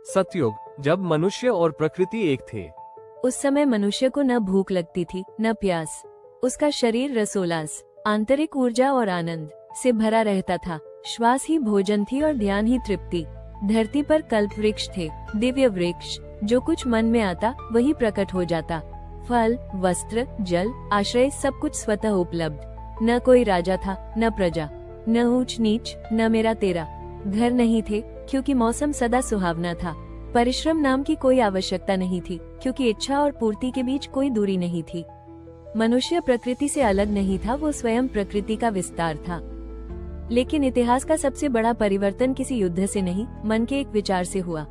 सतयुग, जब मनुष्य और प्रकृति एक थे। उस समय मनुष्य को न भूख लगती थी न प्यास। उसका शरीर रसोल्लास, आंतरिक ऊर्जा और आनंद से भरा रहता था। श्वास ही भोजन थी और ध्यान ही तृप्ति। धरती पर कल्प वृक्ष थे, दिव्य वृक्ष। जो कुछ मन में आता वही प्रकट हो जाता। फल, वस्त्र, जल, आश्रय, सब कुछ स्वतः उपलब्ध। न कोई राजा था न प्रजा, न ऊंच नीच न मेरा तेरा। घर नहीं थे क्योंकि मौसम सदा सुहावना था। परिश्रम नाम की कोई आवश्यकता नहीं थी क्योंकि इच्छा और पूर्ति के बीच कोई दूरी नहीं थी। मनुष्य प्रकृति से अलग नहीं था, वो स्वयं प्रकृति का विस्तार था। लेकिन इतिहास का सबसे बड़ा परिवर्तन किसी युद्ध से नहीं, मन के एक विचार से हुआ।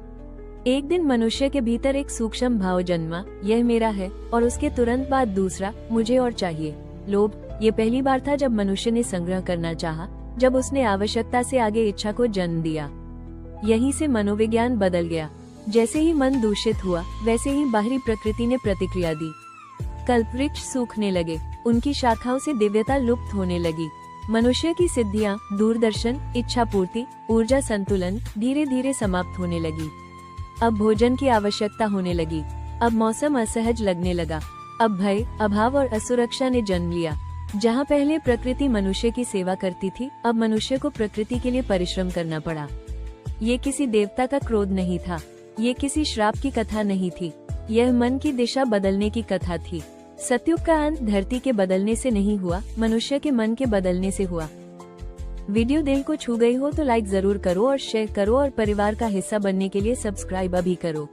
एक दिन मनुष्य के भीतर एक सूक्ष्म भाव जन्मा, यह मेरा है, और उसके तुरंत बाद दूसरा, मुझे और चाहिए। लोभ। ये पहली बार था जब मनुष्य ने संग्रह करना चाहा, जब उसने आवश्यकता से आगे इच्छा को जन्म दिया। यहीं से मनोविज्ञान बदल गया। जैसे ही मन दूषित हुआ, वैसे ही बाहरी प्रकृति ने प्रतिक्रिया दी। कल्पवृक्ष सूखने लगे, उनकी शाखाओं से दिव्यता लुप्त होने लगी। मनुष्य की सिद्धियां, दूरदर्शन, इच्छा पूर्ति, ऊर्जा संतुलन धीरे धीरे समाप्त होने लगी। अब भोजन की आवश्यकता होने लगी। अब मौसम असहज लगने लगा। अब भय, अभाव और असुरक्षा ने जन्म लिया। जहाँ पहले प्रकृति मनुष्य की सेवा करती थी, अब मनुष्य को प्रकृति के लिए परिश्रम करना पड़ा। ये किसी देवता का क्रोध नहीं था, ये किसी श्राप की कथा नहीं थी, यह मन की दिशा बदलने की कथा थी। सतयुग का अंत धरती के बदलने से नहीं हुआ, मनुष्य के मन के बदलने से हुआ। वीडियो दिल को छू गई हो तो लाइक जरूर करो और शेयर करो, और परिवार का हिस्सा बनने के लिए सब्सक्राइब अभी करो।